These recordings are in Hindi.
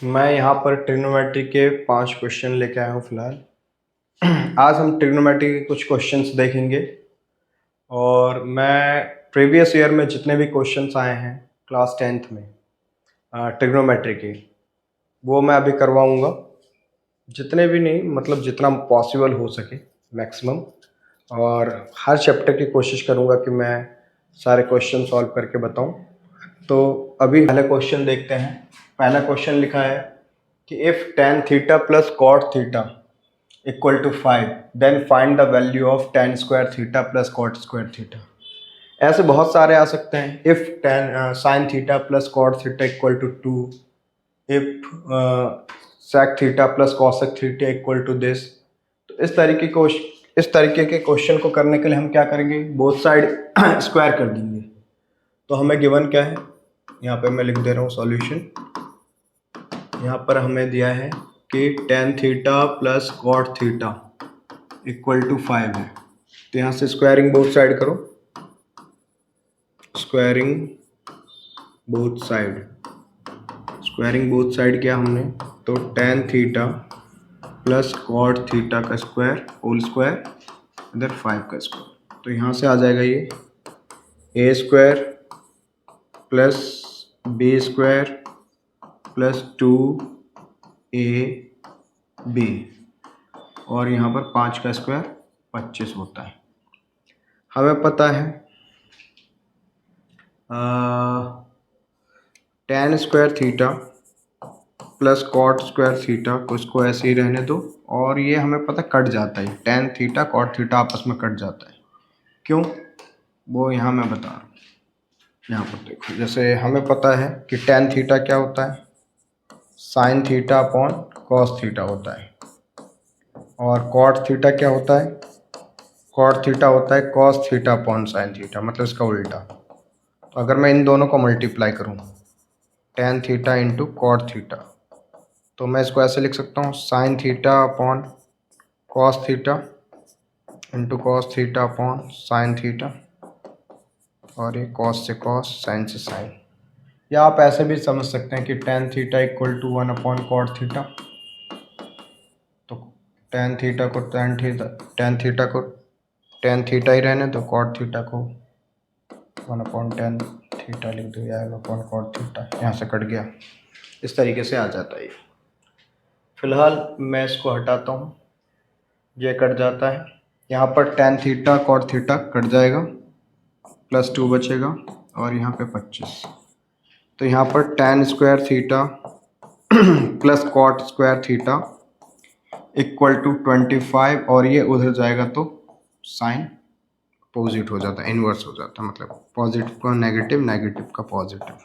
मैं यहाँ पर ट्रिग्नोमेट्री के 5 क्वेश्चन लेके आया हूँ फिलहाल। आज हम ट्रिग्नोमेट्री के कुछ क्वेश्चंस देखेंगे और मैं प्रीवियस ईयर में जितने भी क्वेश्चंस आए हैं क्लास 10th में ट्रिग्नोमेट्री के, वो मैं अभी करवाऊँगा। जितने भी नहीं, मतलब जितना पॉसिबल हो सके मैक्सिमम, और हर चैप्टर की कोशिश करूँगा कि मैं सारे क्वेश्चन सॉल्व करके बताऊँ। तो अभी पहला क्वेश्चन देखते हैं। पहला क्वेश्चन लिखा है कि if tan theta plus cot theta equal to 5 then find the value of tan square theta plus cot square theta. ऐसे बहुत सारे आ सकते हैं। If tan sine theta plus cot theta equal to 2, if sec theta plus cosec theta equal to this. तो इस तरीके के क्वेश्चन को करने के लिए हम क्या करेंगे, बोथ साइड स्क्वायर कर देंगे। तो हमें गिवन क्या है, यहाँ पे मैं लिख दे रहा हूँ सॉल्यूशन। यहाँ पर हमें दिया है कि tan theta plus cot theta equal to 5 है। तो यहाँ से स्क्वायरिंग बोथ साइड करो, स्क्वायरिंग बोथ साइड किया हमने। तो tan theta plus cot theta का स्क्वायर होल स्क्वायर इधर 5 का स्क्वायर। तो यहाँ से आ जाएगा ये a square plus b square plus 2ab, और यहाँ पर 5 का स्क्वायर 25 होता है। हमें पता है tan square theta plus cot square theta को इसको ऐसे ही रहने दो, और ये हमें पता कट जाता है। tan थीटा कॉट थीटा आपस में कट जाता है। क्यों, वो यहाँ मैं बता रहा हूँ। यहाँ पर देखो, जैसे हमें पता है कि tan थीटा क्या होता है, sine theta upon cos theta होता है, और कॉट थीटा क्या होता है, कॉट थीटा होता है cos theta upon sine theta, मतलब इसका उल्टा। तो अगर मैं इन दोनों को मल्टीप्लाई करूँ, tan theta into cot theta, तो मैं इसको ऐसे लिख सकता हूँ, sine theta upon cos theta into cos theta upon sine theta, और ये कॉस से कॉस, साइन से साइन। या आप ऐसे भी समझ सकते हैं कि tan theta equal to 1 upon cot theta. तो tan थीटा ही रहने दो, कॉट थीटा को 1 अपॉन tan थीटा लिख दो, या 1 अपॉन कॉट थीटा, यहाँ से कट गया। इस तरीके से आ जाता है ये। फिलहाल मैं इसको हटाता हूँ, ये कट जाता है। यहाँ पर tan theta cot theta cut जाएगा, प्लस 2 बचेगा, और यहाँ पे 25। तो यहाँ पर tan square theta plus cot square theta equal to 25, और ये उधर जाएगा तो साइन अपोजिट हो जाता है, इनवर्स हो जाता है, मतलब पॉजिटिव का नेगेटिव, नेगेटिव का पॉजिटिव।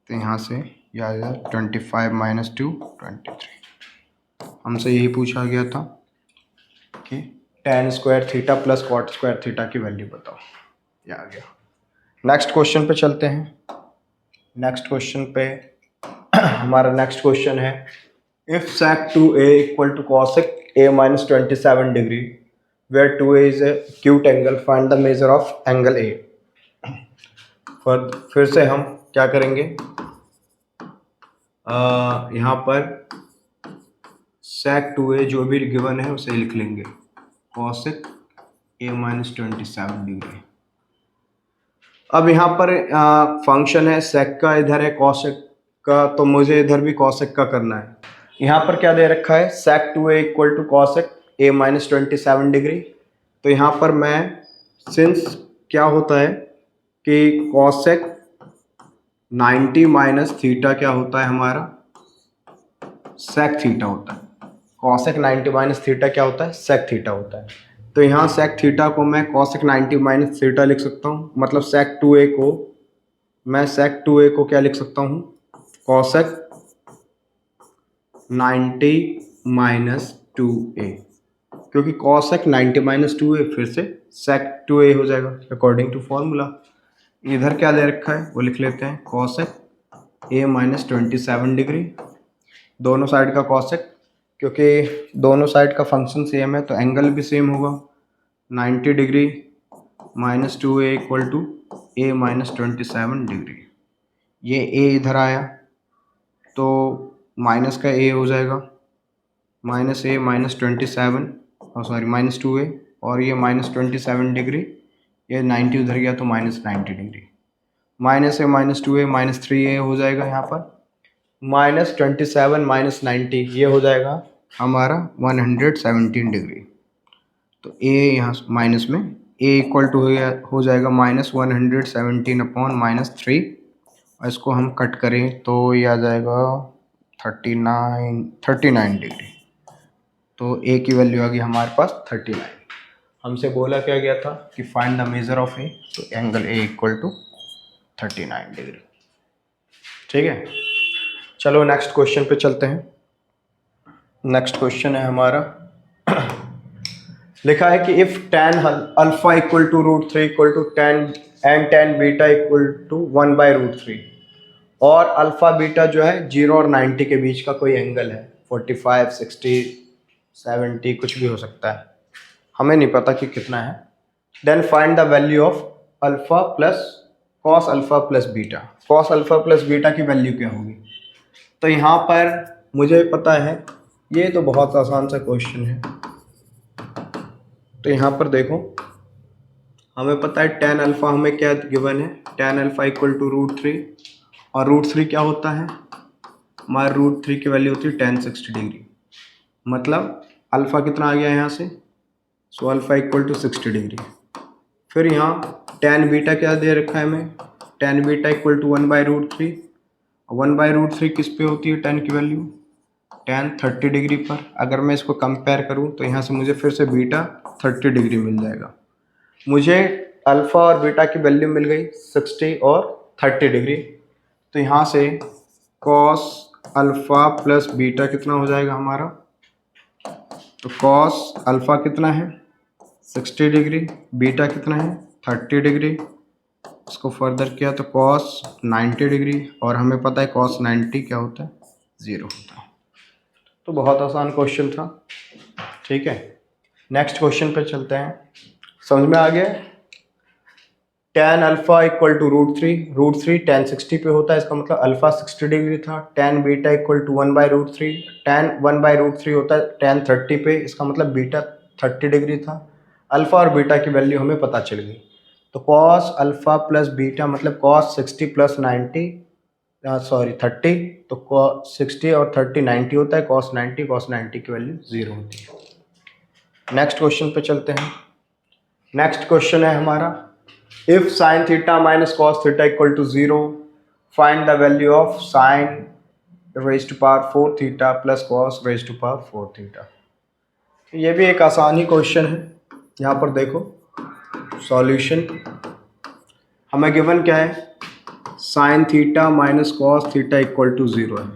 तो यहाँ से ये आ जाए 25 माइनस 2 23। हमसे यही पूछा गया था कि tan square theta plus cot square theta की वैल्यू बताओ। ये आ गया। नेक्स्ट क्वेश्चन पे चलते हैं। नेक्स्ट क्वेश्चन पे हमारा नेक्स्ट क्वेश्चन है, if sec 2a equal to cosec a minus 27 degree where 2a is a acute angle, find the measure of angle a। फिर से हम क्या करेंगे, यहाँ पर sec 2a जो भी गिवन है उसे लिख लेंगे, cosec a minus 27 डिग्री। अब यहाँ पर फंक्शन है sec का, इधर है cosec का, तो मुझे इधर भी cosec का करना है। यहाँ पर क्या दे रखा है, sec 2a equal to cosec a minus 27 degree. तो यहाँ पर मैं, सिंस क्या होता है कि cosec 90 माइनस थीटा क्या होता है हमारा, sec थीटा होता है। cosec 90 माइनस थीटा क्या होता है, sec थीटा होता है। तो यहाँ sec थीटा को मैं cosec 90 माइनस थीटा लिख सकता हूँ, मतलब sec 2a को मैं क्या लिख सकता हूँ, cosec 90 माइनस 2a, क्योंकि cosec 90 माइनस 2a फिर से sec 2a हो जाएगा अकॉर्डिंग टू फॉर्मूला। इधर क्या दे रखा है वो लिख लेते हैं, cosec a माइनस 27 डिग्री, दोनों साइड का cosec, क्योंकि दोनों साइड का फंक्शन सेम है तो एंगल भी सेम होगा। 90 degree minus 2a equal to a minus 27 degree. ये a इधर आया, तो माइनस का ए हो जाएगा, माइनस ए माइनस 27, और सॉरी माइनस 2a, और ये माइनस 27 डिग्री, ये 90 उधर गया तो माइनस 90 डिग्री, माइनस ए माइनस 2a माइनस 3a हो जाएगा यहाँ पर, माइनस 27 माइनस 90 ये हो जाएगा हमारा 117 डिग्री। तो ए यहाँ माइनस में ए इक्वल टू हो जाएगा माइनस 117 अपॉन माइनस 3, और इसको हम कट करें तो ये आ जाएगा 39 डिग्री। तो ए की वैल्यू आ गई हमारे पास 39। हमसे बोला क्या गया था कि find the measure of A, तो angle A equal to 39 degree. ठीक है, चलो नेक्स्ट क्वेश्चन पे चलते हैं। नेक्स्ट क्वेश्चन है हमारा लिखा है कि if tan alpha equal to √3 equal to tan and tan beta equal to 1/√3, और अल्फा बीटा जो है 0 और 90 के बीच का कोई एंगल है, 45, 60, 70 कुछ भी हो सकता है, हमें नहीं पता कि कितना है। Then find the value of alpha plus cos alpha plus beta. Cos alpha plus beta की वैल्यू क्या होगी? तो यहाँ पर मुझे पता है, ये तो बहुत आसान सा क्वेश्चन है। तो यहाँ पर देखो, हमें पता है tan अल्फा हमें क्या गिवन है, tan अल्फा इक्वल टू √3, और √3 क्या होता है हमारे, √3 की वैल्यू होती है tan 60 डिग्री, मतलब अल्फ़ा कितना आ गया यहाँ से, so alpha equal to 60 degree. फिर यहाँ tan बीटा क्या दे रखा है हमें, tan बीटा इक्वल टू 1/√3, 1/√3 किस पे होती है tan की वैल्यू, tan 30 डिग्री पर। अगर मैं इसको कंपेयर करूँ तो यहाँ से मुझे फिर से बीटा 30 डिग्री मिल जाएगा। मुझे अल्फ़ा और बीटा की वैल्यू मिल गई 60 और 30 डिग्री, तो यहाँ से कॉस अल्फ़ा प्लस बीटा कितना हो जाएगा हमारा, तो कॉस अल्फ़ा कितना है 60 डिग्री, बीटा कितना है 30 डिग्री, इसको फर्दर किया तो कॉस 90 डिग्री, और हमें पता है कॉस 90 क्या होता है, 0 होता है। तो बहुत आसान क्वेश्चन था। ठीक है, नेक्स्ट क्वेश्चन पे चलते हैं। समझ में आ गया? tan alpha equal to √3 tan 60 पे होता है, इसका मतलब अल्फ़ा 60 डिग्री था। tan beta equal to 1/√3, tan 1/√3 होता है tan 30 पे, इसका मतलब बीटा 30 डिग्री था। अल्फ़ा और बीटा की वैल्यू हमें पता चल गई, तो कॉस अल्फ़ा प्लस बीटा मतलब कॉस 60 प्लस 90 30, तो 60 और 30 90 होता है, कॉस 90 की वैल्यू 0 होती है। नेक्स्ट क्वेश्चन पे चलते हैं। नेक्स्ट क्वेश्चन है हमारा, if sine theta minus cos theta equal to 0, find the value of sine raise to power 4 theta plus cos raise to power 4 theta. ये भी एक आसान ही क्वेश्चन है। यहाँ पर देखो सॉल्यूशन, हमें गिवन क्या है, sine theta minus cos theta equal to 0 है।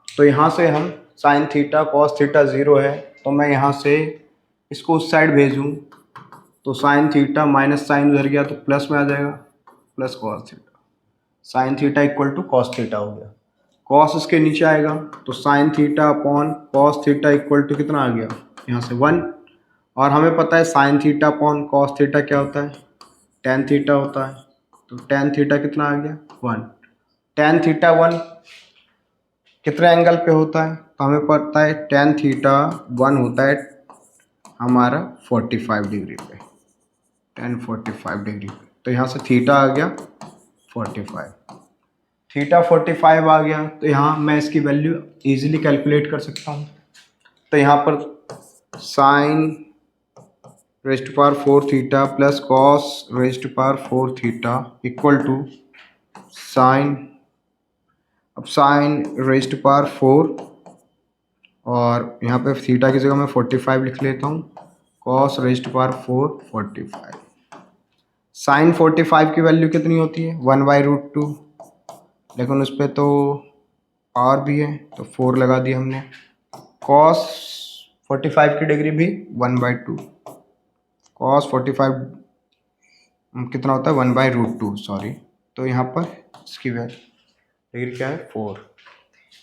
तो यहाँ से हम साइन थीटा कॉस थीटा 0 है, तो मैं यहाँ से इसको उस साइड भेजूँ तो साइन थीटा माइनस साइन उधर गया तो प्लस में आ जाएगा, plus cos theta, sine theta equal to cos theta हो गया। कॉस इसके नीचे आएगा तो sine theta upon cos theta equal to कितना आ गया, यहाँ से 1, और हमें पता है sine theta upon cos theta क्या होता है, टेन थीटा होता है। तो टेन थीटा कितना आ गया 1, टेन थीटा 1 कितने एंगल पे होता है, तो हमें पता है टेन थीटा 1 होता है हमारा 45 डिग्री पे, टेन 45 डिग्री पे। तो यहाँ से थीटा आ गया 45, थीटा 45 आ गया, तो यहाँ मैं इसकी वैल्यू इजीली कैलकुलेट कर सकता हूँ। तो यहाँ पर sine raise to power 4 theta plus cos raise to power 4 theta equal to sine, अब साइन रेज टू पावर 4 और यहाँ पे थीटा की जगह मैं 45 लिख लेता हूँ, cos raise to power 4 45। Sine 45 की वैल्यू कितनी होती है 1/√2, लेकिन उस पर तो पावर भी है तो 4 लगा दिया हमने। कॉस 45 की डिग्री भी 1/2, कॉस 45 कितना होता है 1/√2 सॉरी, तो यहाँ पर इसकी डिग्री क्या है 4।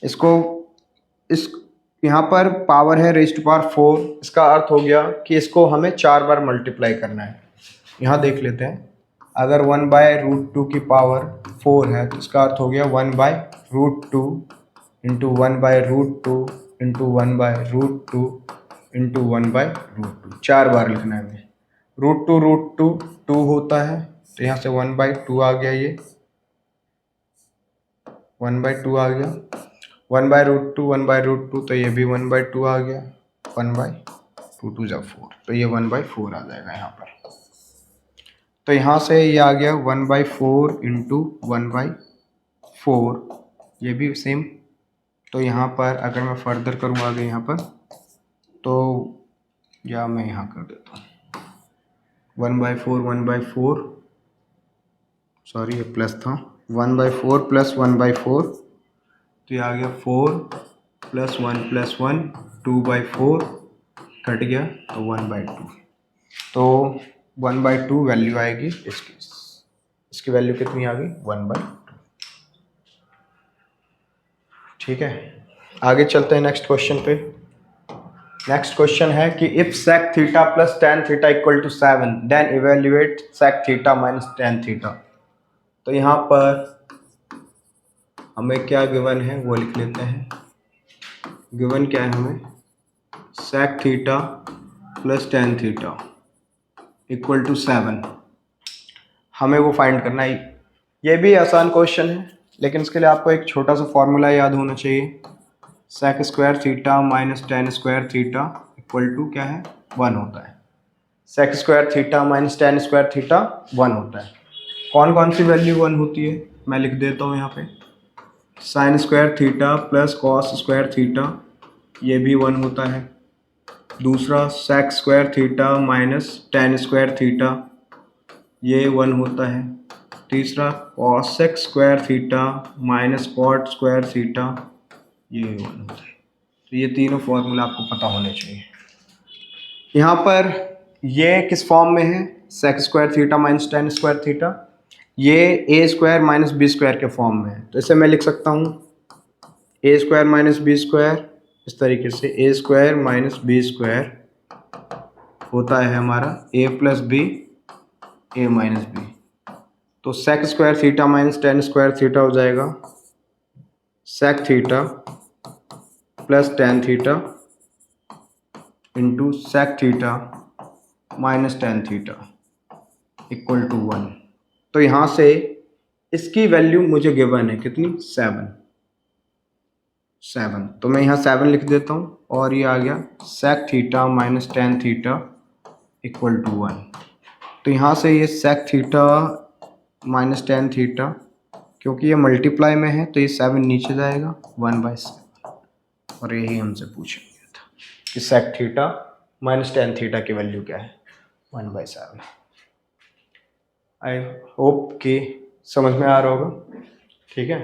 इसको इस यहाँ पर पावर है रेज टू पावर 4, इसका अर्थ हो गया कि इसको हमें 4 बार मल्टीप्लाई करना है। यहाँ देख लेते हैं, अगर 1/√2 की पावर 4 है तो इसका अर्थ हो गया 1/√2 इंटू 1/√2 इंटू 1/√2 इंटू 1/√2, 4 बार लिखना है हमें। √2 2 होता है, तो यहाँ से 1/2 आ गया, ये 1/2 आ गया। 1/√2 1/√2, तो ये भी 1/2 आ गया। 1/2 2 जा 4, तो ये 1/4 आ जाएगा यहाँ पर। तो यहाँ से ये आ गया 1/4 इंटू 1/4, ये भी सेम। तो यहाँ पर अगर मैं फर्दर करूँ आगे यहाँ पर, तो या मैं यहाँ कर देता हूँ 1/4 सॉरी ये प्लस था, 1/4 प्लस 1/4, तो ये आ गया 4 प्लस 1 2/4 कट गया, तो 1/2। तो 1/2 वैल्यू आएगी इसकी वैल्यू कितनी आ गई? 1/2। ठीक है, आगे चलते हैं नेक्स्ट क्वेश्चन पे। नेक्स्ट क्वेश्चन है कि if sec theta plus tan theta equal to 7 then evaluate sec theta minus tan theta. तो यहाँ पर हमें क्या गिवन है वो लिख लेते हैं। गिवन क्या है हमें? sec theta plus tan theta equal to 7, हमें वो फाइंड करना है। ये भी आसान क्वेश्चन है, लेकिन इसके लिए आपको एक छोटा सा फॉर्मूला याद होना चाहिए। sec square theta minus tan square theta equal to क्या है? 1 होता है। sec square theta minus tan square theta 1 होता है। कौन कौन सी वैल्यू 1 होती है मैं लिख देता हूँ यहाँ पे। sin square theta plus cos square theta, ये भी 1 होता है। दूसरा sec square theta minus tan square theta, ये 1 होता है। तीसरा cosec square theta minus cot square theta, ये 1 होता है। तो ये तीनों फॉर्मूला आपको पता होने चाहिए। यहाँ पर ये किस फॉर्म में है? sec square theta minus tan square theta, ये a square minus B square के फॉर्म में है। तो इसे मैं लिख सकता हूँ a square minus B square, इस तरीके से a square minus B square होता है हमारा a plus B a minus B. तो sec square theta minus tan square theta हो जाएगा sec theta plus tan theta into sec theta minus tan theta equal to 1। तो यहाँ से इसकी वैल्यू मुझे गिवन है कितनी? 7। तो मैं यहाँ 7 लिख देता हूँ, और ये आ गया sec theta minus tan theta equal to 1। तो यहाँ से ये sec theta minus tan theta, क्योंकि ये मल्टीप्लाई में है तो ये 7 नीचे जाएगा 1/7। और यही हमसे पूछा गया था कि sec theta minus tan theta की वैल्यू क्या है? 1/7। आई होप कि समझ में आ रहा होगा। ठीक है।